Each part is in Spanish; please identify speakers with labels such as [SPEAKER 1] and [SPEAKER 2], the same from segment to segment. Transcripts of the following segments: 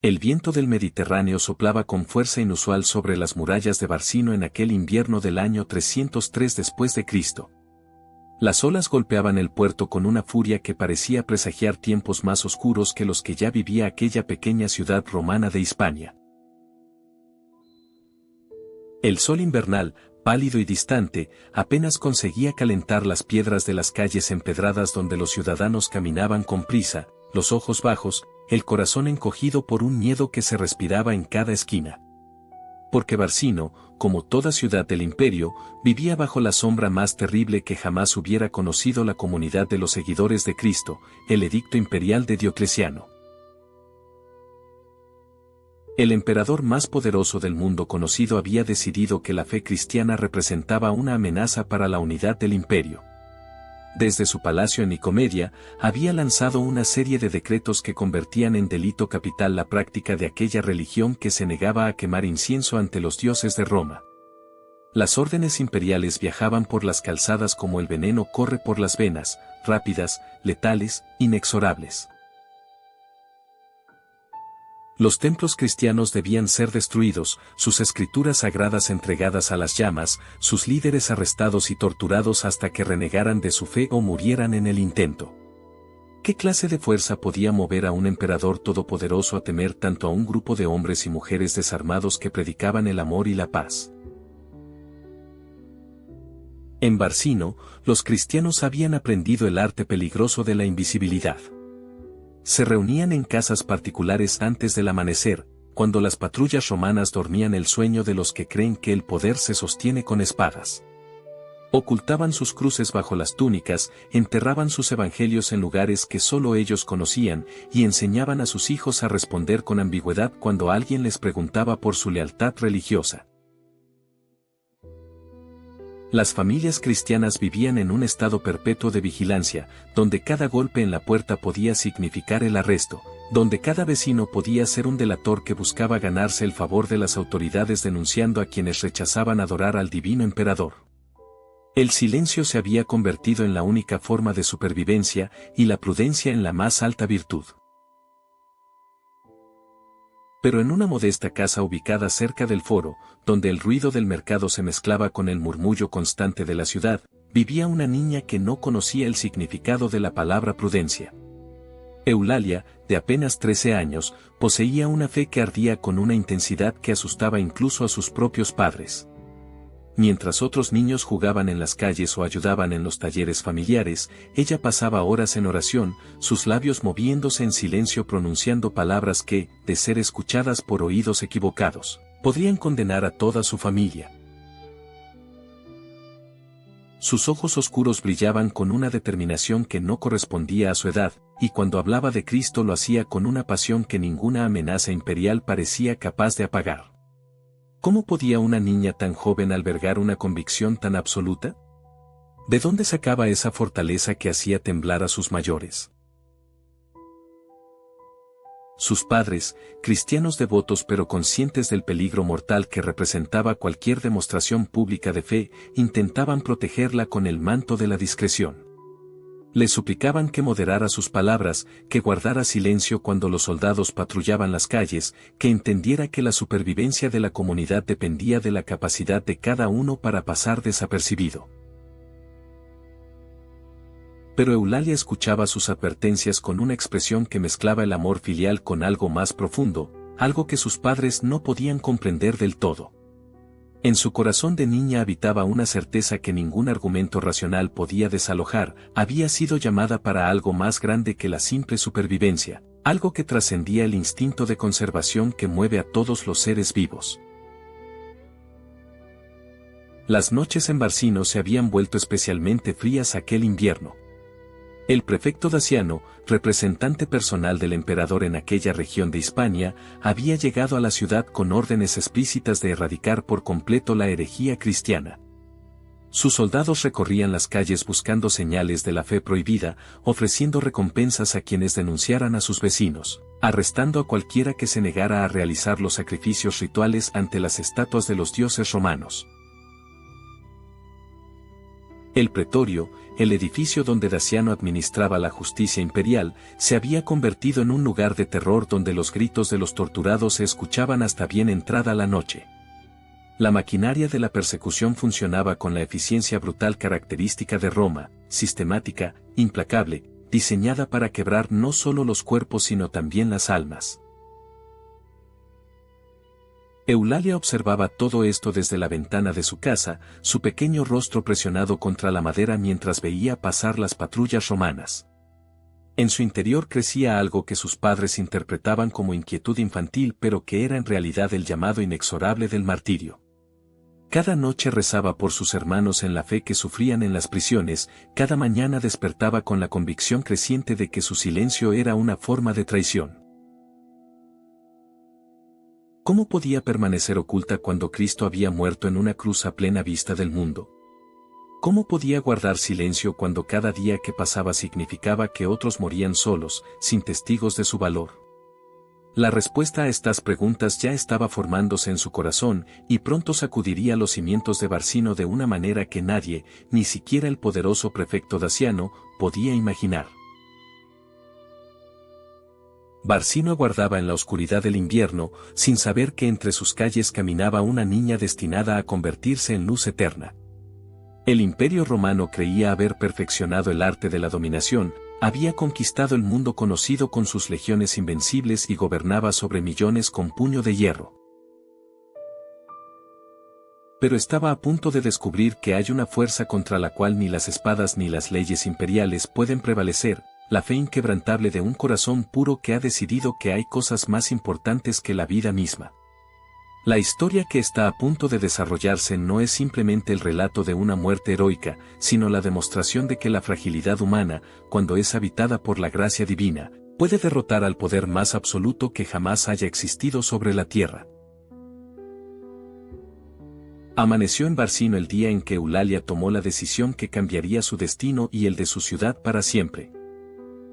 [SPEAKER 1] El viento del Mediterráneo soplaba con fuerza inusual sobre las murallas de Barcino en aquel invierno del año 303 después de Cristo. Las olas golpeaban el puerto con una furia que parecía presagiar tiempos más oscuros que los que ya vivía aquella pequeña ciudad romana de Hispania. El sol invernal, pálido y distante, apenas conseguía calentar las piedras de las calles empedradas donde los ciudadanos caminaban con prisa, los ojos bajos, el corazón encogido por un miedo que se respiraba en cada esquina. Porque Barcino, como toda ciudad del imperio, vivía bajo la sombra más terrible que jamás hubiera conocido la comunidad de los seguidores de Cristo, el edicto imperial de Diocleciano. El emperador más poderoso del mundo conocido había decidido que la fe cristiana representaba una amenaza para la unidad del imperio. Desde su palacio en Nicomedia, había lanzado una serie de decretos que convertían en delito capital la práctica de aquella religión que se negaba a quemar incienso ante los dioses de Roma. Las órdenes imperiales viajaban por las calzadas como el veneno corre por las venas, rápidas, letales, inexorables. Los templos cristianos debían ser destruidos, sus escrituras sagradas entregadas a las llamas, sus líderes arrestados y torturados hasta que renegaran de su fe o murieran en el intento. ¿Qué clase de fuerza podía mover a un emperador todopoderoso a temer tanto a un grupo de hombres y mujeres desarmados que predicaban el amor y la paz? En Barcino, los cristianos habían aprendido el arte peligroso de la invisibilidad. Se reunían en casas particulares antes del amanecer, cuando las patrullas romanas dormían el sueño de los que creen que el poder se sostiene con espadas. Ocultaban sus cruces bajo las túnicas, enterraban sus evangelios en lugares que solo ellos conocían, y enseñaban a sus hijos a responder con ambigüedad cuando alguien les preguntaba por su lealtad religiosa. Las familias cristianas vivían en un estado perpetuo de vigilancia, donde cada golpe en la puerta podía significar el arresto, donde cada vecino podía ser un delator que buscaba ganarse el favor de las autoridades denunciando a quienes rechazaban adorar al divino emperador. El silencio se había convertido en la única forma de supervivencia y la prudencia en la más alta virtud. Pero en una modesta casa ubicada cerca del foro, donde el ruido del mercado se mezclaba con el murmullo constante de la ciudad, vivía una niña que no conocía el significado de la palabra prudencia. Eulalia, de apenas 13 años, poseía una fe que ardía con una intensidad que asustaba incluso a sus propios padres. Mientras otros niños jugaban en las calles o ayudaban en los talleres familiares, ella pasaba horas en oración, sus labios moviéndose en silencio pronunciando palabras que, de ser escuchadas por oídos equivocados, podrían condenar a toda su familia. Sus ojos oscuros brillaban con una determinación que no correspondía a su edad, y cuando hablaba de Cristo lo hacía con una pasión que ninguna amenaza imperial parecía capaz de apagar. ¿Cómo podía una niña tan joven albergar una convicción tan absoluta? ¿De dónde sacaba esa fortaleza que hacía temblar a sus mayores? Sus padres, cristianos devotos pero conscientes del peligro mortal que representaba cualquier demostración pública de fe, intentaban protegerla con el manto de la discreción. Le suplicaban que moderara sus palabras, que guardara silencio cuando los soldados patrullaban las calles, que entendiera que la supervivencia de la comunidad dependía de la capacidad de cada uno para pasar desapercibido. Pero Eulalia escuchaba sus advertencias con una expresión que mezclaba el amor filial con algo más profundo, algo que sus padres no podían comprender del todo. En su corazón de niña habitaba una certeza que ningún argumento racional podía desalojar, había sido llamada para algo más grande que la simple supervivencia, algo que trascendía el instinto de conservación que mueve a todos los seres vivos. Las noches en Barcino se habían vuelto especialmente frías aquel invierno. El prefecto Daciano, representante personal del emperador en aquella región de Hispania, había llegado a la ciudad con órdenes explícitas de erradicar por completo la herejía cristiana. Sus soldados recorrían las calles buscando señales de la fe prohibida, ofreciendo recompensas a quienes denunciaran a sus vecinos, arrestando a cualquiera que se negara a realizar los sacrificios rituales ante las estatuas de los dioses romanos. El pretorio, el edificio donde Daciano administraba la justicia imperial, se había convertido en un lugar de terror donde los gritos de los torturados se escuchaban hasta bien entrada la noche. La maquinaria de la persecución funcionaba con la eficiencia brutal característica de Roma, sistemática, implacable, diseñada para quebrar no solo los cuerpos sino también las almas. Eulalia observaba todo esto desde la ventana de su casa, su pequeño rostro presionado contra la madera mientras veía pasar las patrullas romanas. En su interior crecía algo que sus padres interpretaban como inquietud infantil pero que era en realidad el llamado inexorable del martirio. Cada noche rezaba por sus hermanos en la fe que sufrían en las prisiones, cada mañana despertaba con la convicción creciente de que su silencio era una forma de traición. ¿Cómo podía permanecer oculta cuando Cristo había muerto en una cruz a plena vista del mundo? ¿Cómo podía guardar silencio cuando cada día que pasaba significaba que otros morían solos, sin testigos de su valor? La respuesta a estas preguntas ya estaba formándose en su corazón, y pronto sacudiría los cimientos de Barcino de una manera que nadie, ni siquiera el poderoso prefecto Daciano, podía imaginar. Barcino aguardaba en la oscuridad del invierno, sin saber que entre sus calles caminaba una niña destinada a convertirse en luz eterna. El Imperio Romano creía haber perfeccionado el arte de la dominación, había conquistado el mundo conocido con sus legiones invencibles y gobernaba sobre millones con puño de hierro. Pero estaba a punto de descubrir que hay una fuerza contra la cual ni las espadas ni las leyes imperiales pueden prevalecer, la fe inquebrantable de un corazón puro que ha decidido que hay cosas más importantes que la vida misma. La historia que está a punto de desarrollarse no es simplemente el relato de una muerte heroica, sino la demostración de que la fragilidad humana, cuando es habitada por la gracia divina, puede derrotar al poder más absoluto que jamás haya existido sobre la tierra. Amaneció en Barcino el día en que Eulalia tomó la decisión que cambiaría su destino y el de su ciudad para siempre.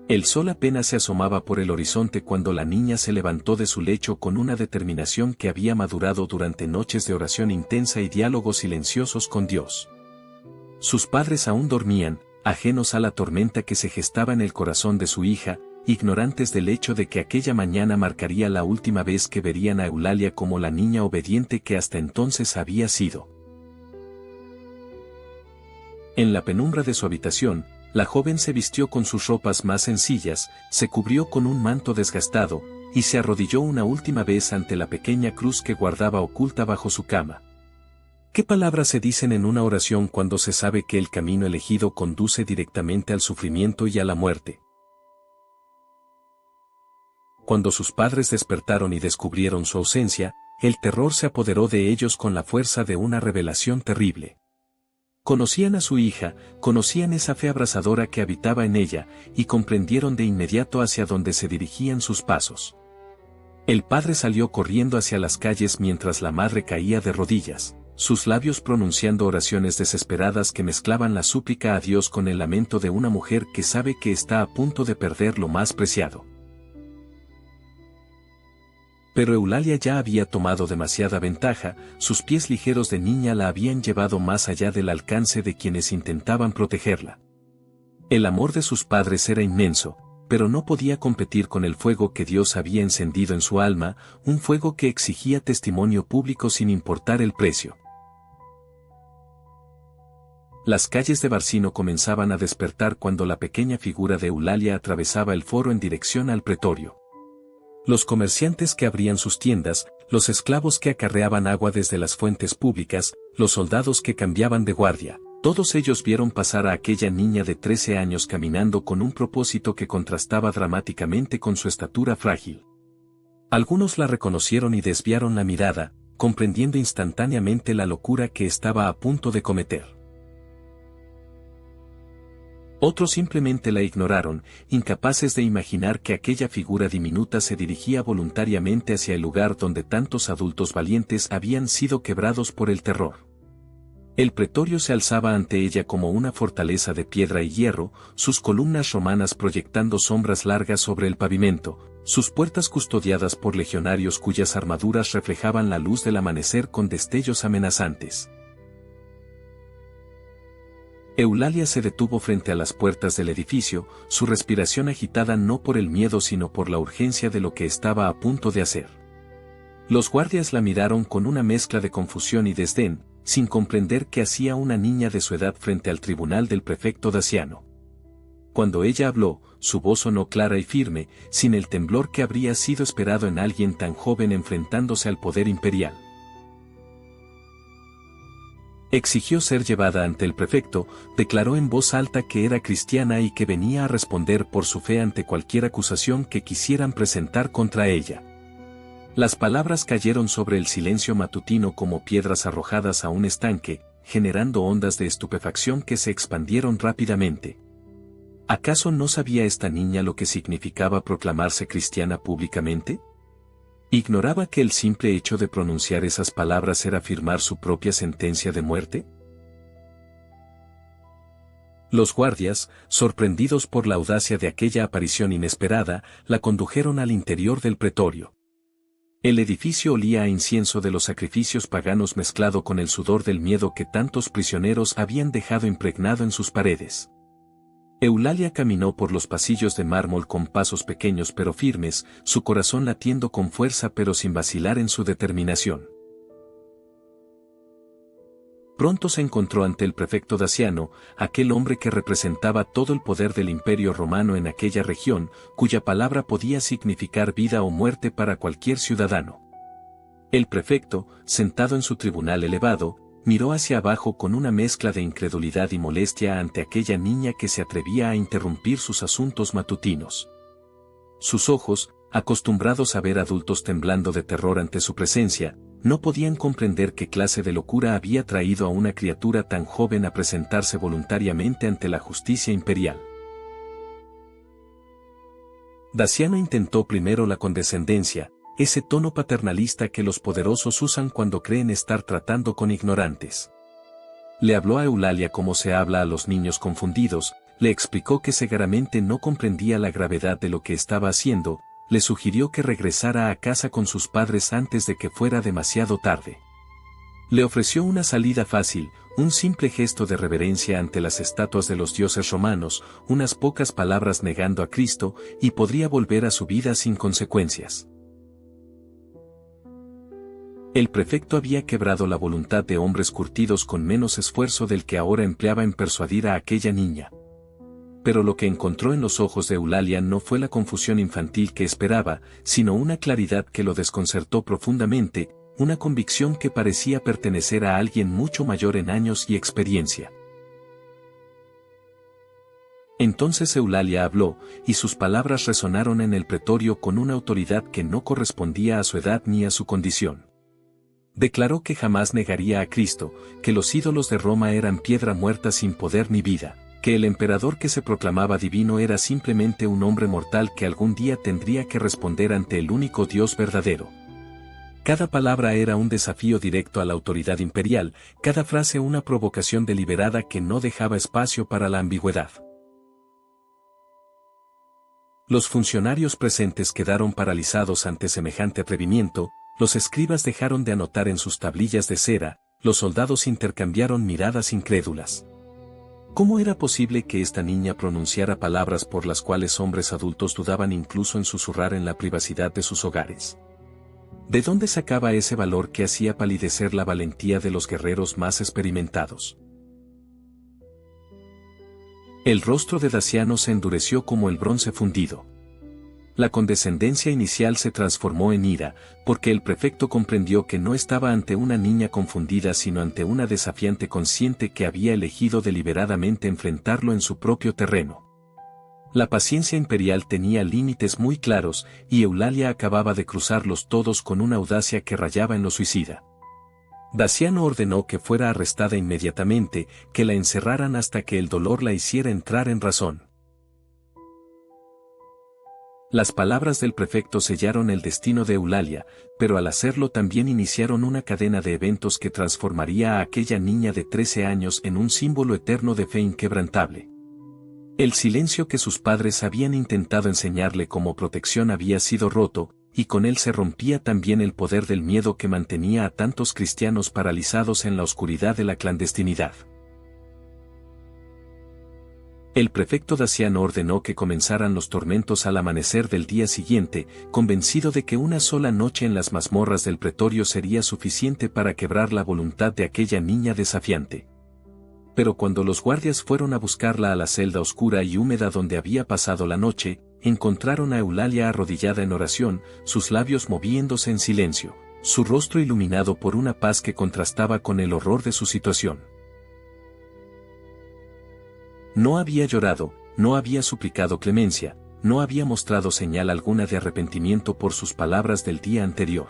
[SPEAKER 1] El sol apenas se asomaba por el horizonte cuando la niña se levantó de su lecho con una determinación que había madurado durante noches de oración intensa y diálogos silenciosos con Dios. Sus padres aún dormían, ajenos a la tormenta que se gestaba en el corazón de su hija, ignorantes del hecho de que aquella mañana marcaría la última vez que verían a Eulalia como la niña obediente que hasta entonces había sido. En la penumbra de su habitación, la joven se vistió con sus ropas más sencillas, se cubrió con un manto desgastado, y se arrodilló una última vez ante la pequeña cruz que guardaba oculta bajo su cama. ¿Qué palabras se dicen en una oración cuando se sabe que el camino elegido conduce directamente al sufrimiento y a la muerte? Cuando sus padres despertaron y descubrieron su ausencia, el terror se apoderó de ellos con la fuerza de una revelación terrible. Conocían a su hija, conocían esa fe abrasadora que habitaba en ella, y comprendieron de inmediato hacia dónde se dirigían sus pasos. El padre salió corriendo hacia las calles mientras la madre caía de rodillas, sus labios pronunciando oraciones desesperadas que mezclaban la súplica a Dios con el lamento de una mujer que sabe que está a punto de perder lo más preciado. Pero Eulalia ya había tomado demasiada ventaja, sus pies ligeros de niña la habían llevado más allá del alcance de quienes intentaban protegerla. El amor de sus padres era inmenso, pero no podía competir con el fuego que Dios había encendido en su alma, un fuego que exigía testimonio público sin importar el precio. Las calles de Barcino comenzaban a despertar cuando la pequeña figura de Eulalia atravesaba el foro en dirección al pretorio. Los comerciantes que abrían sus tiendas, los esclavos que acarreaban agua desde las fuentes públicas, los soldados que cambiaban de guardia, todos ellos vieron pasar a aquella niña de 13 años caminando con un propósito que contrastaba dramáticamente con su estatura frágil. Algunos la reconocieron y desviaron la mirada, comprendiendo instantáneamente la locura que estaba a punto de cometer. Otros simplemente la ignoraron, incapaces de imaginar que aquella figura diminuta se dirigía voluntariamente hacia el lugar donde tantos adultos valientes habían sido quebrados por el terror. El pretorio se alzaba ante ella como una fortaleza de piedra y hierro, sus columnas romanas proyectando sombras largas sobre el pavimento, sus puertas custodiadas por legionarios cuyas armaduras reflejaban la luz del amanecer con destellos amenazantes. Eulalia se detuvo frente a las puertas del edificio, su respiración agitada no por el miedo sino por la urgencia de lo que estaba a punto de hacer. Los guardias la miraron con una mezcla de confusión y desdén, sin comprender qué hacía una niña de su edad frente al tribunal del prefecto Daciano. Cuando ella habló, su voz sonó clara y firme, sin el temblor que habría sido esperado en alguien tan joven enfrentándose al poder imperial. Exigió ser llevada ante el prefecto, declaró en voz alta que era cristiana y que venía a responder por su fe ante cualquier acusación que quisieran presentar contra ella. Las palabras cayeron sobre el silencio matutino como piedras arrojadas a un estanque, generando ondas de estupefacción que se expandieron rápidamente. ¿Acaso no sabía esta niña lo que significaba proclamarse cristiana públicamente? ¿Ignoraba que el simple hecho de pronunciar esas palabras era firmar su propia sentencia de muerte? Los guardias, sorprendidos por la audacia de aquella aparición inesperada, la condujeron al interior del pretorio. El edificio olía a incienso de los sacrificios paganos mezclado con el sudor del miedo que tantos prisioneros habían dejado impregnado en sus paredes. Eulalia caminó por los pasillos de mármol con pasos pequeños pero firmes, su corazón latiendo con fuerza pero sin vacilar en su determinación. Pronto se encontró ante el prefecto Daciano, aquel hombre que representaba todo el poder del Imperio Romano en aquella región, cuya palabra podía significar vida o muerte para cualquier ciudadano. El prefecto, sentado en su tribunal elevado, miró hacia abajo con una mezcla de incredulidad y molestia ante aquella niña que se atrevía a interrumpir sus asuntos matutinos. Sus ojos, acostumbrados a ver adultos temblando de terror ante su presencia, no podían comprender qué clase de locura había traído a una criatura tan joven a presentarse voluntariamente ante la justicia imperial. Daciano intentó primero la condescendencia, ese tono paternalista que los poderosos usan cuando creen estar tratando con ignorantes. Le habló a Eulalia como se habla a los niños confundidos, le explicó que seguramente no comprendía la gravedad de lo que estaba haciendo, le sugirió que regresara a casa con sus padres antes de que fuera demasiado tarde. Le ofreció una salida fácil, un simple gesto de reverencia ante las estatuas de los dioses romanos, unas pocas palabras negando a Cristo, y podría volver a su vida sin consecuencias. El prefecto había quebrado la voluntad de hombres curtidos con menos esfuerzo del que ahora empleaba en persuadir a aquella niña. Pero lo que encontró en los ojos de Eulalia no fue la confusión infantil que esperaba, sino una claridad que lo desconcertó profundamente, una convicción que parecía pertenecer a alguien mucho mayor en años y experiencia. Entonces Eulalia habló, y sus palabras resonaron en el pretorio con una autoridad que no correspondía a su edad ni a su condición. Declaró que jamás negaría a Cristo, que los ídolos de Roma eran piedra muerta sin poder ni vida, que el emperador que se proclamaba divino era simplemente un hombre mortal que algún día tendría que responder ante el único Dios verdadero. Cada palabra era un desafío directo a la autoridad imperial, cada frase una provocación deliberada que no dejaba espacio para la ambigüedad. Los funcionarios presentes quedaron paralizados ante semejante atrevimiento, los escribas dejaron de anotar en sus tablillas de cera, los soldados intercambiaron miradas incrédulas. ¿Cómo era posible que esta niña pronunciara palabras por las cuales hombres adultos dudaban incluso en susurrar en la privacidad de sus hogares? ¿De dónde sacaba ese valor que hacía palidecer la valentía de los guerreros más experimentados? El rostro de Daciano se endureció como el bronce fundido. La condescendencia inicial se transformó en ira, porque el prefecto comprendió que no estaba ante una niña confundida sino ante una desafiante consciente que había elegido deliberadamente enfrentarlo en su propio terreno. La paciencia imperial tenía límites muy claros, y Eulalia acababa de cruzarlos todos con una audacia que rayaba en lo suicida. Daciano ordenó que fuera arrestada inmediatamente, que la encerraran hasta que el dolor la hiciera entrar en razón. Las palabras del prefecto sellaron el destino de Eulalia, pero al hacerlo también iniciaron una cadena de eventos que transformaría a aquella niña de 13 años en un símbolo eterno de fe inquebrantable. El silencio que sus padres habían intentado enseñarle como protección había sido roto, y con él se rompía también el poder del miedo que mantenía a tantos cristianos paralizados en la oscuridad de la clandestinidad. El prefecto Daciano ordenó que comenzaran los tormentos al amanecer del día siguiente, convencido de que una sola noche en las mazmorras del pretorio sería suficiente para quebrar la voluntad de aquella niña desafiante. Pero cuando los guardias fueron a buscarla a la celda oscura y húmeda donde había pasado la noche, encontraron a Eulalia arrodillada en oración, sus labios moviéndose en silencio, su rostro iluminado por una paz que contrastaba con el horror de su situación. No había llorado, no había suplicado clemencia, no había mostrado señal alguna de arrepentimiento por sus palabras del día anterior.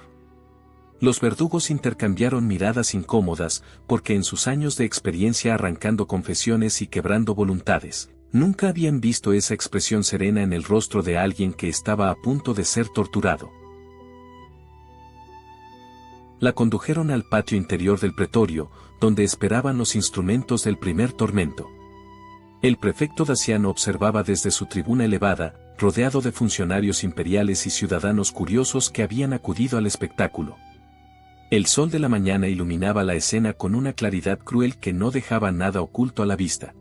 [SPEAKER 1] Los verdugos intercambiaron miradas incómodas, porque en sus años de experiencia arrancando confesiones y quebrando voluntades, nunca habían visto esa expresión serena en el rostro de alguien que estaba a punto de ser torturado. La condujeron al patio interior del pretorio, donde esperaban los instrumentos del primer tormento. El prefecto Daciano observaba desde su tribuna elevada, rodeado de funcionarios imperiales y ciudadanos curiosos que habían acudido al espectáculo. El sol de la mañana iluminaba la escena con una claridad cruel que no dejaba nada oculto a la vista.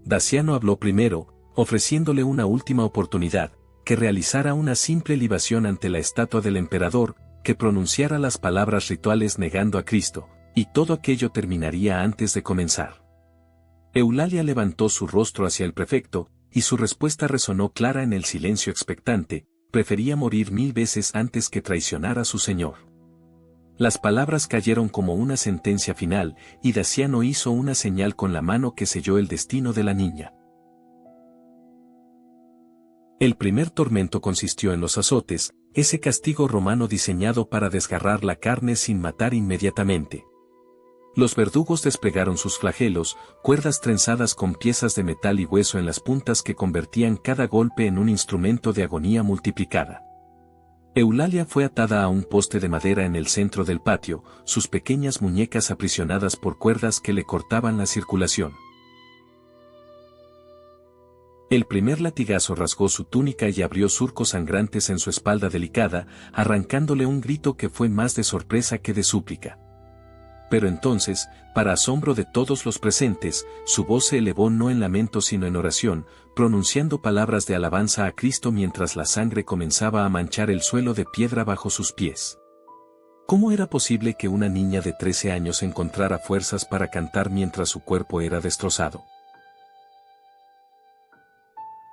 [SPEAKER 1] Daciano habló primero, ofreciéndole una última oportunidad, que realizara una simple libación ante la estatua del emperador, que pronunciara las palabras rituales negando a Cristo, y todo aquello terminaría antes de comenzar. Eulalia levantó su rostro hacia el prefecto, y su respuesta resonó clara en el silencio expectante: prefería morir 1000 veces antes que traicionar a su señor. Las palabras cayeron como una sentencia final, y Daciano hizo una señal con la mano que selló el destino de la niña. El primer tormento consistió en los azotes, ese castigo romano diseñado para desgarrar la carne sin matar inmediatamente. Los verdugos desplegaron sus flagelos, cuerdas trenzadas con piezas de metal y hueso en las puntas que convertían cada golpe en un instrumento de agonía multiplicada. Eulalia fue atada a un poste de madera en el centro del patio, sus pequeñas muñecas aprisionadas por cuerdas que le cortaban la circulación. El primer latigazo rasgó su túnica y abrió surcos sangrantes en su espalda delicada, arrancándole un grito que fue más de sorpresa que de súplica. Pero entonces, para asombro de todos los presentes, su voz se elevó no en lamento sino en oración, pronunciando palabras de alabanza a Cristo mientras la sangre comenzaba a manchar el suelo de piedra bajo sus pies. ¿Cómo era posible que una niña de 13 años encontrara fuerzas para cantar mientras su cuerpo era destrozado?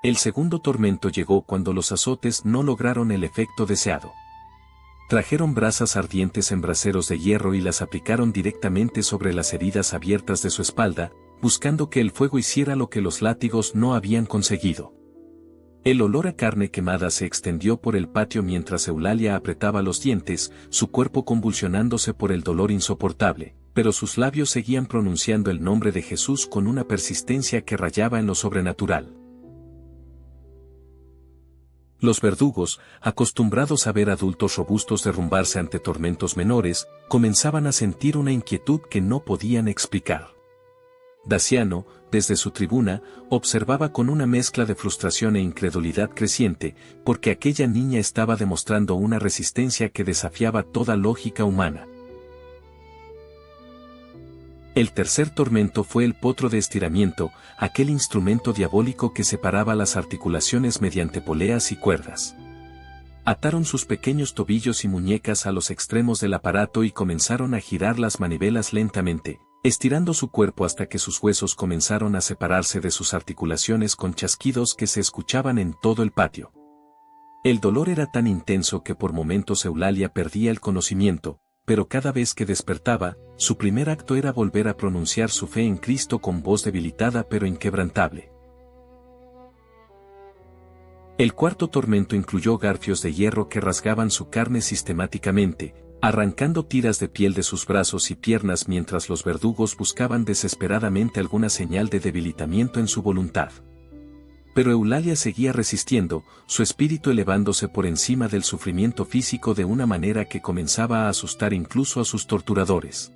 [SPEAKER 1] El segundo tormento llegó cuando los azotes no lograron el efecto deseado. Trajeron brasas ardientes en braseros de hierro y las aplicaron directamente sobre las heridas abiertas de su espalda, buscando que el fuego hiciera lo que los látigos no habían conseguido. El olor a carne quemada se extendió por el patio mientras Eulalia apretaba los dientes, su cuerpo convulsionándose por el dolor insoportable, pero sus labios seguían pronunciando el nombre de Jesús con una persistencia que rayaba en lo sobrenatural. Los verdugos, acostumbrados a ver adultos robustos derrumbarse ante tormentos menores, comenzaban a sentir una inquietud que no podían explicar. Daciano, desde su tribuna, observaba con una mezcla de frustración e incredulidad creciente, porque aquella niña estaba demostrando una resistencia que desafiaba toda lógica humana. El tercer tormento fue el potro de estiramiento, aquel instrumento diabólico que separaba las articulaciones mediante poleas y cuerdas. Ataron sus pequeños tobillos y muñecas a los extremos del aparato y comenzaron a girar las manivelas lentamente, estirando su cuerpo hasta que sus huesos comenzaron a separarse de sus articulaciones con chasquidos que se escuchaban en todo el patio. El dolor era tan intenso que por momentos Eulalia perdía el conocimiento, pero cada vez que despertaba, su primer acto era volver a pronunciar su fe en Cristo con voz debilitada pero inquebrantable. El cuarto tormento incluyó garfios de hierro que rasgaban su carne sistemáticamente, arrancando tiras de piel de sus brazos y piernas mientras los verdugos buscaban desesperadamente alguna señal de debilitamiento en su voluntad. Pero Eulalia seguía resistiendo, su espíritu elevándose por encima del sufrimiento físico de una manera que comenzaba a asustar incluso a sus torturadores.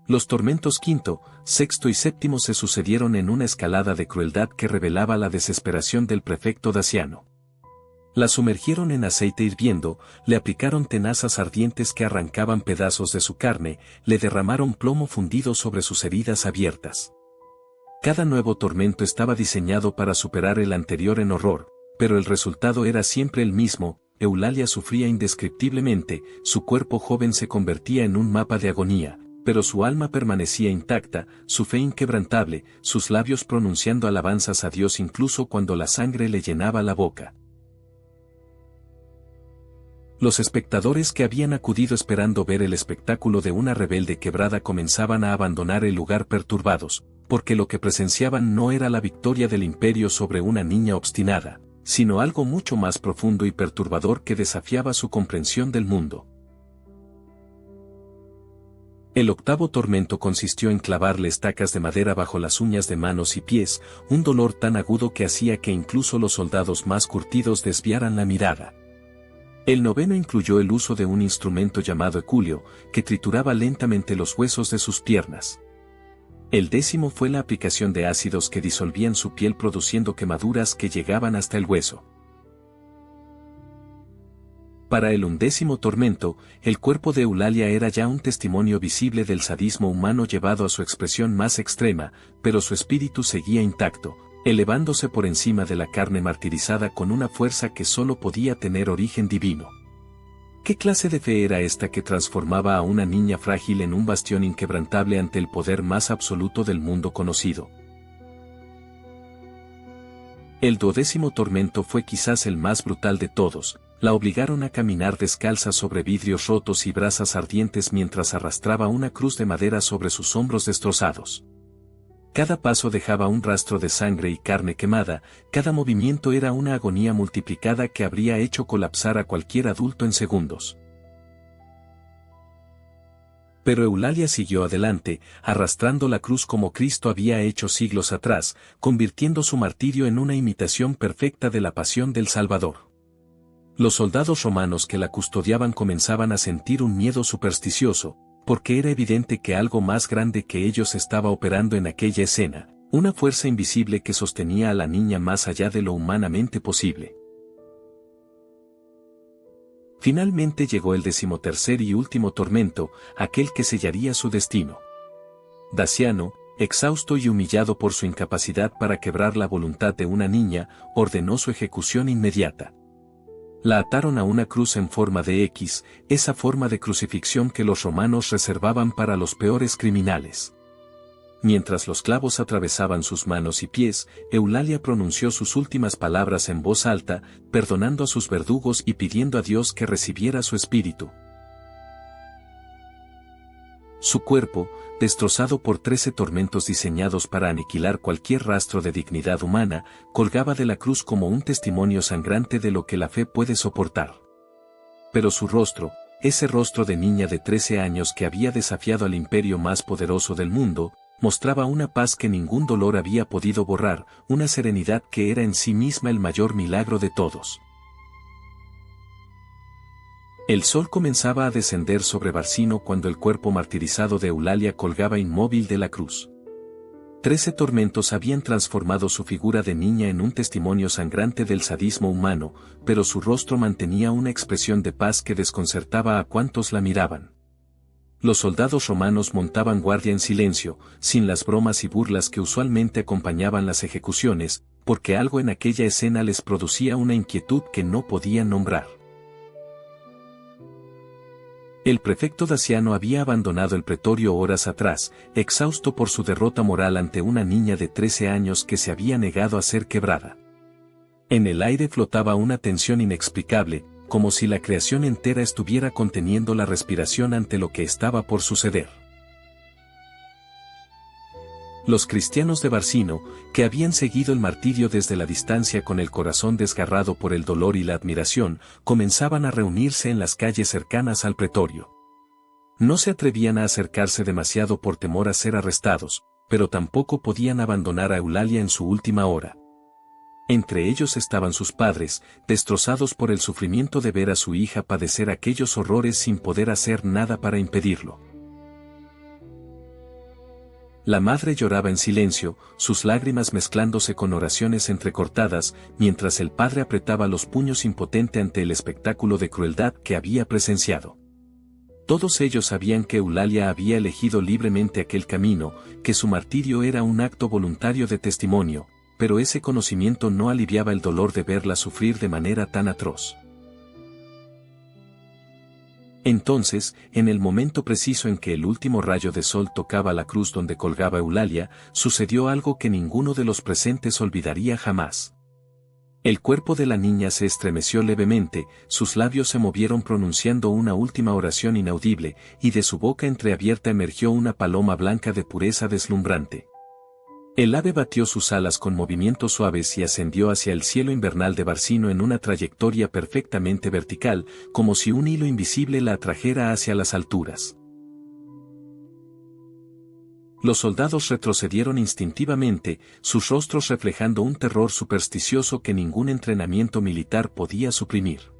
[SPEAKER 1] Los tormentos quinto, sexto y séptimo se sucedieron en una escalada de crueldad que revelaba la desesperación del prefecto Daciano. La sumergieron en aceite hirviendo, le aplicaron tenazas ardientes que arrancaban pedazos de su carne, le derramaron plomo fundido sobre sus heridas abiertas. Cada nuevo tormento estaba diseñado para superar el anterior en horror, pero el resultado era siempre el mismo. Eulalia sufría indescriptiblemente, su cuerpo joven se convertía en un mapa de agonía, pero su alma permanecía intacta, su fe inquebrantable, sus labios pronunciando alabanzas a Dios incluso cuando la sangre le llenaba la boca. Los espectadores que habían acudido esperando ver el espectáculo de una rebelde quebrada comenzaban a abandonar el lugar perturbados, porque lo que presenciaban no era la victoria del imperio sobre una niña obstinada, sino algo mucho más profundo y perturbador que desafiaba su comprensión del mundo. El octavo tormento consistió en clavarle estacas de madera bajo las uñas de manos y pies, un dolor tan agudo que hacía que incluso los soldados más curtidos desviaran la mirada. El noveno incluyó el uso de un instrumento llamado eculio, que trituraba lentamente los huesos de sus piernas. El décimo fue la aplicación de ácidos que disolvían su piel produciendo quemaduras que llegaban hasta el hueso. Para el undécimo tormento, el cuerpo de Eulalia era ya un testimonio visible del sadismo humano llevado a su expresión más extrema, pero su espíritu seguía intacto, elevándose por encima de la carne martirizada con una fuerza que solo podía tener origen divino. ¿Qué clase de fe era esta que transformaba a una niña frágil en un bastión inquebrantable ante el poder más absoluto del mundo conocido? El duodécimo tormento fue quizás el más brutal de todos. La obligaron a caminar descalza sobre vidrios rotos y brasas ardientes mientras arrastraba una cruz de madera sobre sus hombros destrozados. Cada paso dejaba un rastro de sangre y carne quemada, cada movimiento era una agonía multiplicada que habría hecho colapsar a cualquier adulto en segundos. Pero Eulalia siguió adelante, arrastrando la cruz como Cristo había hecho siglos atrás, convirtiendo su martirio en una imitación perfecta de la pasión del Salvador. Los soldados romanos que la custodiaban comenzaban a sentir un miedo supersticioso, porque era evidente que algo más grande que ellos estaba operando en aquella escena, una fuerza invisible que sostenía a la niña más allá de lo humanamente posible. Finalmente llegó el 13º y último tormento, aquel que sellaría su destino. Daciano, exhausto y humillado por su incapacidad para quebrar la voluntad de una niña, ordenó su ejecución inmediata. La ataron a una cruz en forma de X, esa forma de crucifixión que los romanos reservaban para los peores criminales. Mientras los clavos atravesaban sus manos y pies, Eulalia pronunció sus últimas palabras en voz alta, perdonando a sus verdugos y pidiendo a Dios que recibiera su espíritu. Su cuerpo, destrozado por 13 tormentos diseñados para aniquilar cualquier rastro de dignidad humana, colgaba de la cruz como un testimonio sangrante de lo que la fe puede soportar. Pero su rostro, ese rostro de niña de 13 años que había desafiado al imperio más poderoso del mundo, mostraba una paz que ningún dolor había podido borrar, una serenidad que era en sí misma el mayor milagro de todos. El sol comenzaba a descender sobre Barcino cuando el cuerpo martirizado de Eulalia colgaba inmóvil de la cruz. 13 tormentos habían transformado su figura de niña en un testimonio sangrante del sadismo humano, pero su rostro mantenía una expresión de paz que desconcertaba a cuantos la miraban. Los soldados romanos montaban guardia en silencio, sin las bromas y burlas que usualmente acompañaban las ejecuciones, porque algo en aquella escena les producía una inquietud que no podían nombrar. El prefecto Daciano había abandonado el pretorio horas atrás, exhausto por su derrota moral ante una niña de 13 años que se había negado a ser quebrada. En el aire flotaba una tensión inexplicable, como si la creación entera estuviera conteniendo la respiración ante lo que estaba por suceder. Los cristianos de Barcino, que habían seguido el martirio desde la distancia con el corazón desgarrado por el dolor y la admiración, comenzaban a reunirse en las calles cercanas al pretorio. No se atrevían a acercarse demasiado por temor a ser arrestados, pero tampoco podían abandonar a Eulalia en su última hora. Entre ellos estaban sus padres, destrozados por el sufrimiento de ver a su hija padecer aquellos horrores sin poder hacer nada para impedirlo. La madre lloraba en silencio, sus lágrimas mezclándose con oraciones entrecortadas, mientras el padre apretaba los puños impotente ante el espectáculo de crueldad que había presenciado. Todos ellos sabían que Eulalia había elegido libremente aquel camino, que su martirio era un acto voluntario de testimonio, pero ese conocimiento no aliviaba el dolor de verla sufrir de manera tan atroz. Entonces, en el momento preciso en que el último rayo de sol tocaba la cruz donde colgaba Eulalia, sucedió algo que ninguno de los presentes olvidaría jamás. El cuerpo de la niña se estremeció levemente, sus labios se movieron pronunciando una última oración inaudible, y de su boca entreabierta emergió una paloma blanca de pureza deslumbrante. El ave batió sus alas con movimientos suaves y ascendió hacia el cielo invernal de Barcino en una trayectoria perfectamente vertical, como si un hilo invisible la atrajera hacia las alturas. Los soldados retrocedieron instintivamente, sus rostros reflejando un terror supersticioso que ningún entrenamiento militar podía suprimir.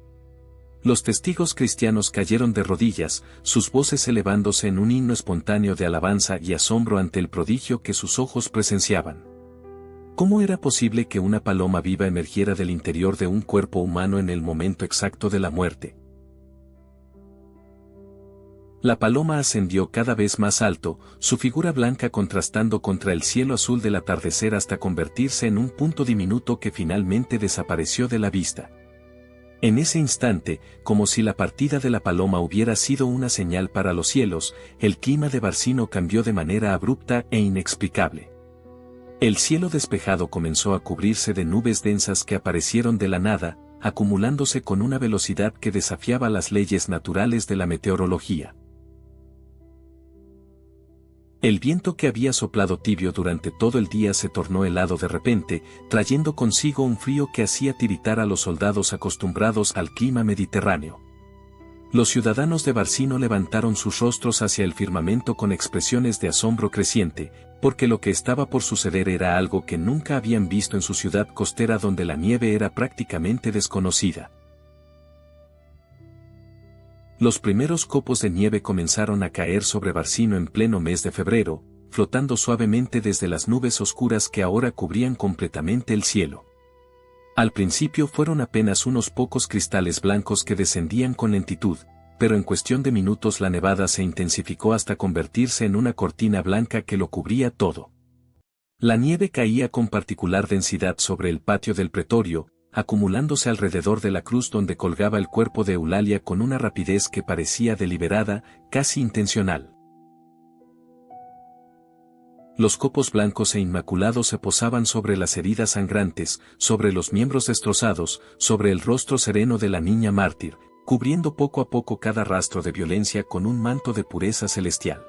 [SPEAKER 1] Los testigos cristianos cayeron de rodillas, sus voces elevándose en un himno espontáneo de alabanza y asombro ante el prodigio que sus ojos presenciaban. ¿Cómo era posible que una paloma viva emergiera del interior de un cuerpo humano en el momento exacto de la muerte? La paloma ascendió cada vez más alto, su figura blanca contrastando contra el cielo azul del atardecer hasta convertirse en un punto diminuto que finalmente desapareció de la vista. En ese instante, como si la partida de la paloma hubiera sido una señal para los cielos, el clima de Barcino cambió de manera abrupta e inexplicable. El cielo despejado comenzó a cubrirse de nubes densas que aparecieron de la nada, acumulándose con una velocidad que desafiaba las leyes naturales de la meteorología. El viento que había soplado tibio durante todo el día se tornó helado de repente, trayendo consigo un frío que hacía tiritar a los soldados acostumbrados al clima mediterráneo. Los ciudadanos de Barcino levantaron sus rostros hacia el firmamento con expresiones de asombro creciente, porque lo que estaba por suceder era algo que nunca habían visto en su ciudad costera donde la nieve era prácticamente desconocida. Los primeros copos de nieve comenzaron a caer sobre Barcino en pleno mes de febrero, flotando suavemente desde las nubes oscuras que ahora cubrían completamente el cielo. Al principio fueron apenas unos pocos cristales blancos que descendían con lentitud, pero en cuestión de minutos la nevada se intensificó hasta convertirse en una cortina blanca que lo cubría todo. La nieve caía con particular densidad sobre el patio del pretorio, acumulándose alrededor de la cruz donde colgaba el cuerpo de Eulalia con una rapidez que parecía deliberada, casi intencional. Los copos blancos e inmaculados se posaban sobre las heridas sangrantes, sobre los miembros destrozados, sobre el rostro sereno de la niña mártir, cubriendo poco a poco cada rastro de violencia con un manto de pureza celestial.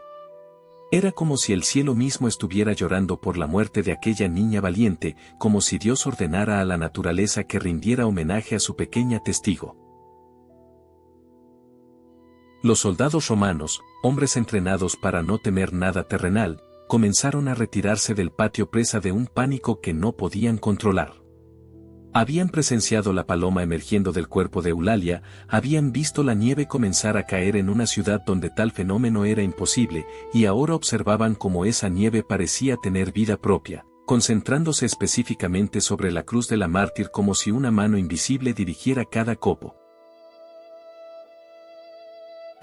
[SPEAKER 1] Era como si el cielo mismo estuviera llorando por la muerte de aquella niña valiente, como si Dios ordenara a la naturaleza que rindiera homenaje a su pequeña testigo. Los soldados romanos, hombres entrenados para no temer nada terrenal, comenzaron a retirarse del patio presa de un pánico que no podían controlar. Habían presenciado la paloma emergiendo del cuerpo de Eulalia, habían visto la nieve comenzar a caer en una ciudad donde tal fenómeno era imposible, y ahora observaban cómo esa nieve parecía tener vida propia, concentrándose específicamente sobre la cruz de la mártir como si una mano invisible dirigiera cada copo.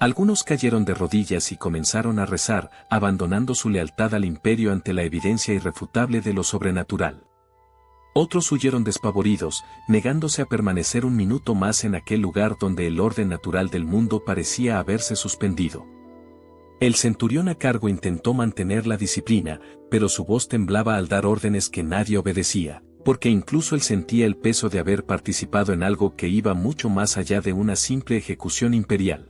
[SPEAKER 1] Algunos cayeron de rodillas y comenzaron a rezar, abandonando su lealtad al imperio ante la evidencia irrefutable de lo sobrenatural. Otros huyeron despavoridos, negándose a permanecer un minuto más en aquel lugar donde el orden natural del mundo parecía haberse suspendido. El centurión a cargo intentó mantener la disciplina, pero su voz temblaba al dar órdenes que nadie obedecía, porque incluso él sentía el peso de haber participado en algo que iba mucho más allá de una simple ejecución imperial.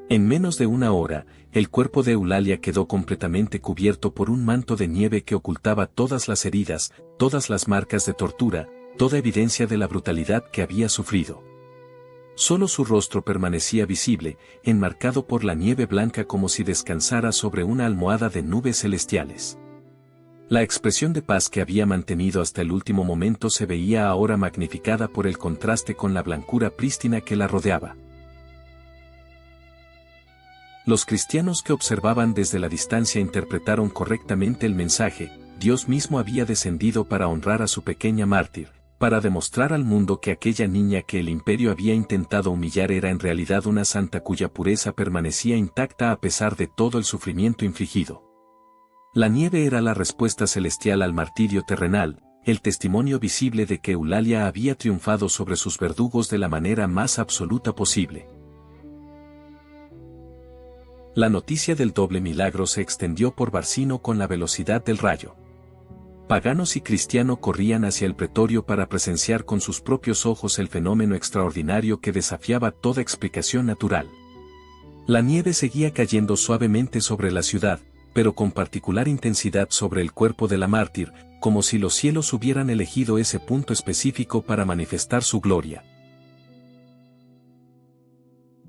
[SPEAKER 1] En menos de una hora, el cuerpo de Eulalia quedó completamente cubierto por un manto de nieve que ocultaba todas las heridas, todas las marcas de tortura, toda evidencia de la brutalidad que había sufrido. Solo su rostro permanecía visible, enmarcado por la nieve blanca como si descansara sobre una almohada de nubes celestiales. La expresión de paz que había mantenido hasta el último momento se veía ahora magnificada por el contraste con la blancura prístina que la rodeaba. Los cristianos que observaban desde la distancia interpretaron correctamente el mensaje: Dios mismo había descendido para honrar a su pequeña mártir, para demostrar al mundo que aquella niña que el imperio había intentado humillar era en realidad una santa cuya pureza permanecía intacta a pesar de todo el sufrimiento infligido. La nieve era la respuesta celestial al martirio terrenal, el testimonio visible de que Eulalia había triunfado sobre sus verdugos de la manera más absoluta posible. La noticia del doble milagro se extendió por Barcino con la velocidad del rayo. Paganos y cristiano corrían hacia el pretorio para presenciar con sus propios ojos el fenómeno extraordinario que desafiaba toda explicación natural. La nieve seguía cayendo suavemente sobre la ciudad, pero con particular intensidad sobre el cuerpo de la mártir, como si los cielos hubieran elegido ese punto específico para manifestar su gloria.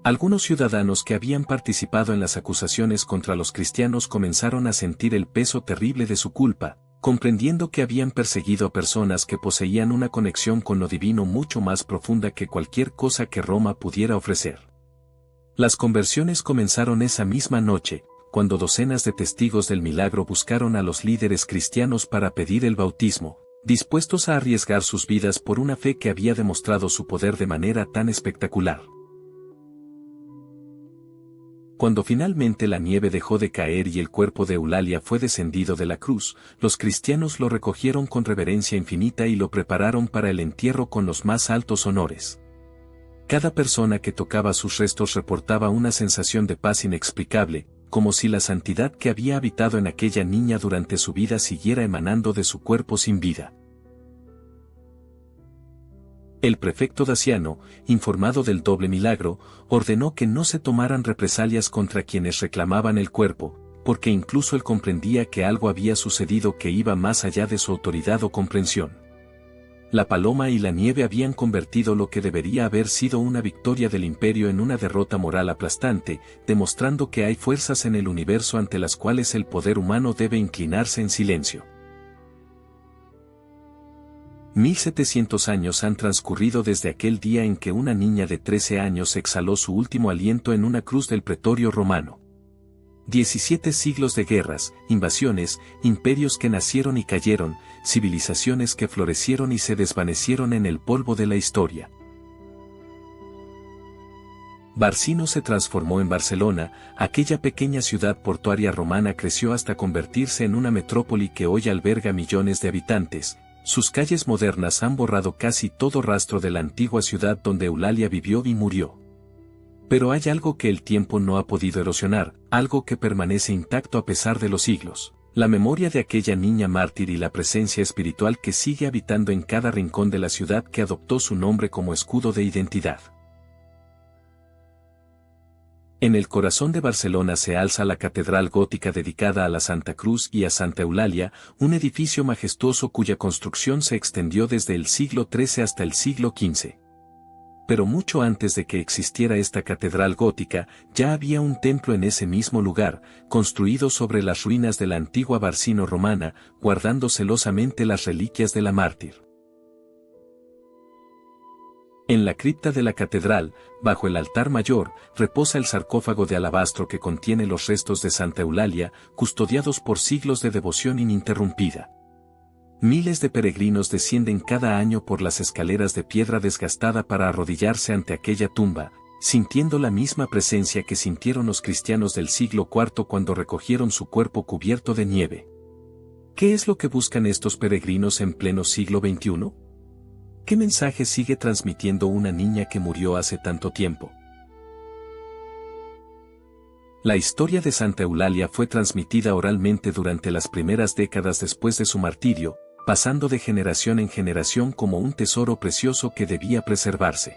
[SPEAKER 1] Algunos ciudadanos que habían participado en las acusaciones contra los cristianos comenzaron a sentir el peso terrible de su culpa, comprendiendo que habían perseguido a personas que poseían una conexión con lo divino mucho más profunda que cualquier cosa que Roma pudiera ofrecer. Las conversiones comenzaron esa misma noche, cuando docenas de testigos del milagro buscaron a los líderes cristianos para pedir el bautismo, dispuestos a arriesgar sus vidas por una fe que había demostrado su poder de manera tan espectacular. Cuando finalmente la nieve dejó de caer y el cuerpo de Eulalia fue descendido de la cruz, los cristianos lo recogieron con reverencia infinita y lo prepararon para el entierro con los más altos honores. Cada persona que tocaba sus restos reportaba una sensación de paz inexplicable, como si la santidad que había habitado en aquella niña durante su vida siguiera emanando de su cuerpo sin vida. El prefecto Daciano, informado del doble milagro, ordenó que no se tomaran represalias contra quienes reclamaban el cuerpo, porque incluso él comprendía que algo había sucedido que iba más allá de su autoridad o comprensión. La paloma y la nieve habían convertido lo que debería haber sido una victoria del imperio en una derrota moral aplastante, demostrando que hay fuerzas en el universo ante las cuales el poder humano debe inclinarse en silencio. 1700 años han transcurrido desde aquel día en que una niña de 13 años exhaló su último aliento en una cruz del pretorio romano. 17 siglos de guerras, invasiones, imperios que nacieron y cayeron, civilizaciones que florecieron y se desvanecieron en el polvo de la historia. Barcino se transformó en Barcelona, aquella pequeña ciudad portuaria romana creció hasta convertirse en una metrópoli que hoy alberga millones de habitantes. Sus calles modernas han borrado casi todo rastro de la antigua ciudad donde Eulalia vivió y murió. Pero hay algo que el tiempo no ha podido erosionar, algo que permanece intacto a pesar de los siglos: la memoria de aquella niña mártir y la presencia espiritual que sigue habitando en cada rincón de la ciudad que adoptó su nombre como escudo de identidad. En el corazón de Barcelona se alza la catedral gótica dedicada a la Santa Cruz y a Santa Eulalia, un edificio majestuoso cuya construcción se extendió desde el siglo XIII hasta el siglo XV. Pero mucho antes de que existiera esta catedral gótica, ya había un templo en ese mismo lugar, construido sobre las ruinas de la antigua Barcino romana, guardando celosamente las reliquias de la mártir. En la cripta de la catedral, bajo el altar mayor, reposa el sarcófago de alabastro que contiene los restos de Santa Eulalia, custodiados por siglos de devoción ininterrumpida. Miles de peregrinos descienden cada año por las escaleras de piedra desgastada para arrodillarse ante aquella tumba, sintiendo la misma presencia que sintieron los cristianos del siglo IV cuando recogieron su cuerpo cubierto de nieve. ¿Qué es lo que buscan estos peregrinos en pleno siglo XXI? ¿Qué mensaje sigue transmitiendo una niña que murió hace tanto tiempo? La historia de Santa Eulalia fue transmitida oralmente durante las primeras décadas después de su martirio, pasando de generación en generación como un tesoro precioso que debía preservarse.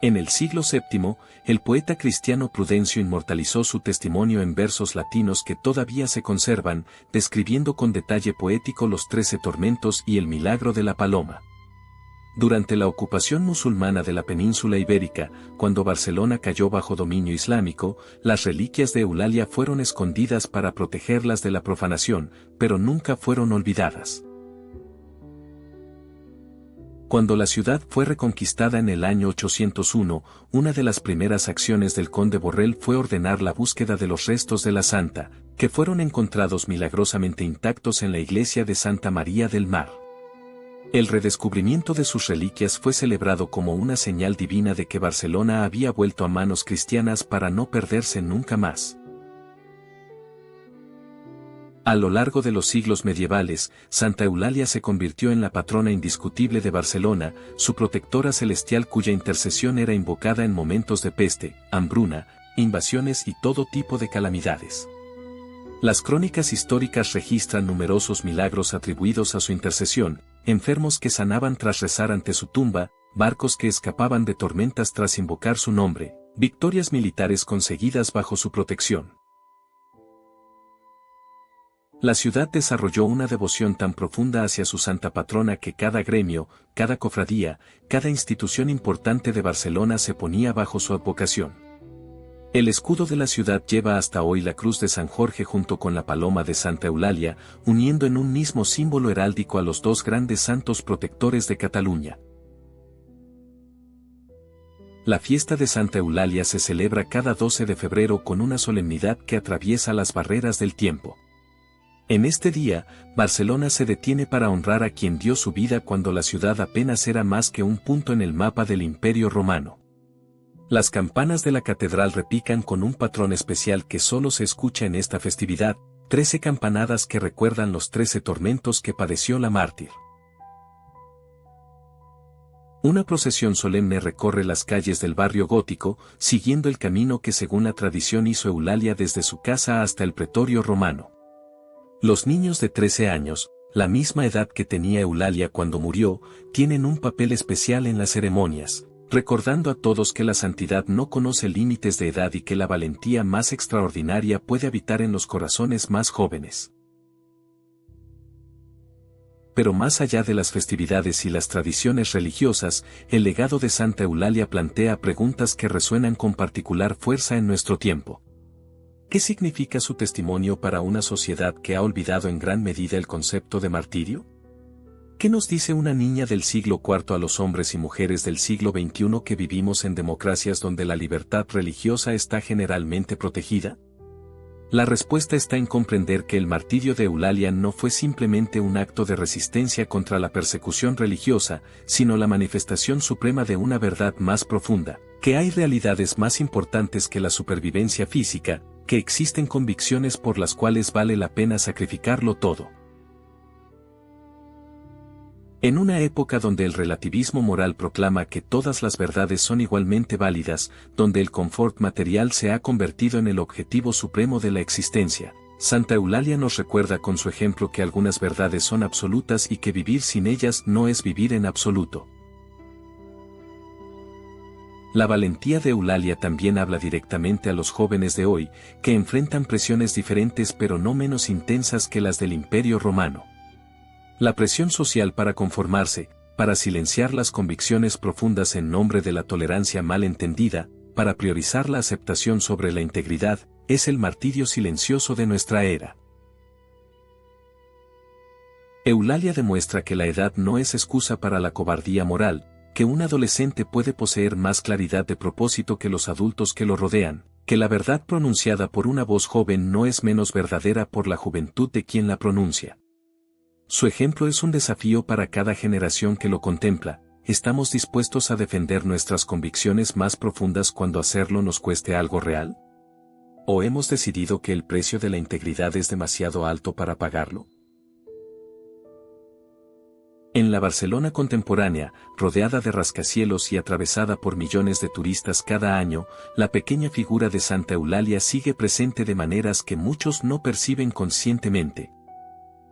[SPEAKER 1] En el siglo VII, el poeta cristiano Prudencio inmortalizó su testimonio en versos latinos que todavía se conservan, describiendo con detalle poético los 13 tormentos y el milagro de la paloma. Durante la ocupación musulmana de la península ibérica, cuando Barcelona cayó bajo dominio islámico, las reliquias de Eulalia fueron escondidas para protegerlas de la profanación, pero nunca fueron olvidadas. Cuando la ciudad fue reconquistada en el año 801, una de las primeras acciones del conde Borrell fue ordenar la búsqueda de los restos de la santa, que fueron encontrados milagrosamente intactos en la iglesia de Santa María del Mar. El redescubrimiento de sus reliquias fue celebrado como una señal divina de que Barcelona había vuelto a manos cristianas para no perderse nunca más. A lo largo de los siglos medievales, Santa Eulalia se convirtió en la patrona indiscutible de Barcelona, su protectora celestial cuya intercesión era invocada en momentos de peste, hambruna, invasiones y todo tipo de calamidades. Las crónicas históricas registran numerosos milagros atribuidos a su intercesión, enfermos que sanaban tras rezar ante su tumba, barcos que escapaban de tormentas tras invocar su nombre, victorias militares conseguidas bajo su protección. La ciudad desarrolló una devoción tan profunda hacia su santa patrona que cada gremio, cada cofradía, cada institución importante de Barcelona se ponía bajo su advocación. El escudo de la ciudad lleva hasta hoy la cruz de San Jorge junto con la paloma de Santa Eulalia, uniendo en un mismo símbolo heráldico a los dos grandes santos protectores de Cataluña. La fiesta de Santa Eulalia se celebra cada 12 de febrero con una solemnidad que atraviesa las barreras del tiempo. En este día, Barcelona se detiene para honrar a quien dio su vida cuando la ciudad apenas era más que un punto en el mapa del Imperio Romano. Las campanas de la catedral repican con un patrón especial que solo se escucha en esta festividad, 13 campanadas que recuerdan los 13 tormentos que padeció la mártir. Una procesión solemne recorre las calles del barrio gótico, siguiendo el camino que según la tradición hizo Eulalia desde su casa hasta el pretorio romano. Los niños de 13 años, la misma edad que tenía Eulalia cuando murió, tienen un papel especial en las ceremonias, recordando a todos que la santidad no conoce límites de edad y que la valentía más extraordinaria puede habitar en los corazones más jóvenes. Pero más allá de las festividades y las tradiciones religiosas, el legado de Santa Eulalia plantea preguntas que resuenan con particular fuerza en nuestro tiempo. ¿Qué significa su testimonio para una sociedad que ha olvidado en gran medida el concepto de martirio? ¿Qué nos dice una niña del siglo IV a los hombres y mujeres del siglo XXI que vivimos en democracias donde la libertad religiosa está generalmente protegida? La respuesta está en comprender que el martirio de Eulalia no fue simplemente un acto de resistencia contra la persecución religiosa, sino la manifestación suprema de una verdad más profunda, que hay realidades más importantes que la supervivencia física, que existen convicciones por las cuales vale la pena sacrificarlo todo. En una época donde el relativismo moral proclama que todas las verdades son igualmente válidas, donde el confort material se ha convertido en el objetivo supremo de la existencia, Santa Eulalia nos recuerda con su ejemplo que algunas verdades son absolutas y que vivir sin ellas no es vivir en absoluto. La valentía de Eulalia también habla directamente a los jóvenes de hoy, que enfrentan presiones diferentes pero no menos intensas que las del Imperio Romano. La presión social para conformarse, para silenciar las convicciones profundas en nombre de la tolerancia mal entendida, para priorizar la aceptación sobre la integridad, es el martirio silencioso de nuestra era. Eulalia demuestra que la edad no es excusa para la cobardía moral, que un adolescente puede poseer más claridad de propósito que los adultos que lo rodean, que la verdad pronunciada por una voz joven no es menos verdadera por la juventud de quien la pronuncia. Su ejemplo es un desafío para cada generación que lo contempla. ¿Estamos dispuestos a defender nuestras convicciones más profundas cuando hacerlo nos cueste algo real? ¿O hemos decidido que el precio de la integridad es demasiado alto para pagarlo? En la Barcelona contemporánea, rodeada de rascacielos y atravesada por millones de turistas cada año, la pequeña figura de Santa Eulalia sigue presente de maneras que muchos no perciben conscientemente.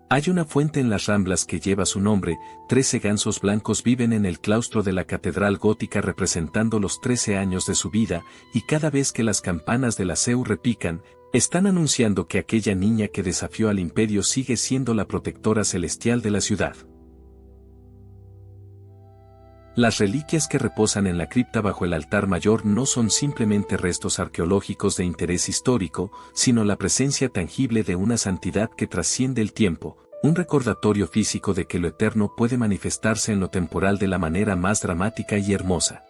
[SPEAKER 1] Hay una fuente en las Ramblas que lleva su nombre, 13 gansos blancos viven en el claustro de la catedral gótica representando los 13 años de su vida, y cada vez que las campanas de la Seu repican, están anunciando que aquella niña que desafió al imperio sigue siendo la protectora celestial de la ciudad. Las reliquias que reposan en la cripta bajo el altar mayor no son simplemente restos arqueológicos de interés histórico, sino la presencia tangible de una santidad que trasciende el tiempo, un recordatorio físico de que lo eterno puede manifestarse en lo temporal de la manera más dramática y hermosa.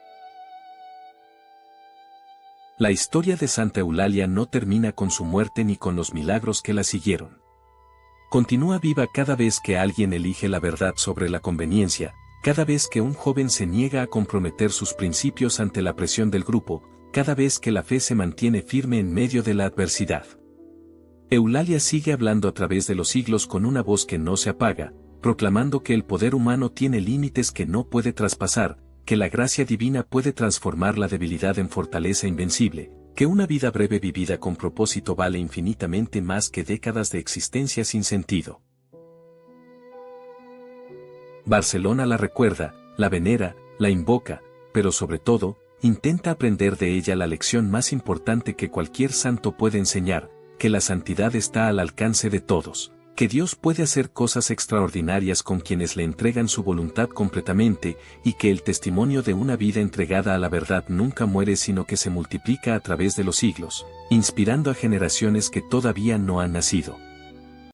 [SPEAKER 1] La historia de Santa Eulalia no termina con su muerte ni con los milagros que la siguieron. Continúa viva cada vez que alguien elige la verdad sobre la conveniencia, cada vez que un joven se niega a comprometer sus principios ante la presión del grupo, cada vez que la fe se mantiene firme en medio de la adversidad. Eulalia sigue hablando a través de los siglos con una voz que no se apaga, proclamando que el poder humano tiene límites que no puede traspasar, que la gracia divina puede transformar la debilidad en fortaleza invencible, que una vida breve vivida con propósito vale infinitamente más que décadas de existencia sin sentido. Barcelona la recuerda, la venera, la invoca, pero sobre todo, intenta aprender de ella la lección más importante que cualquier santo puede enseñar, que la santidad está al alcance de todos, que Dios puede hacer cosas extraordinarias con quienes le entregan su voluntad completamente, y que el testimonio de una vida entregada a la verdad nunca muere sino que se multiplica a través de los siglos, inspirando a generaciones que todavía no han nacido.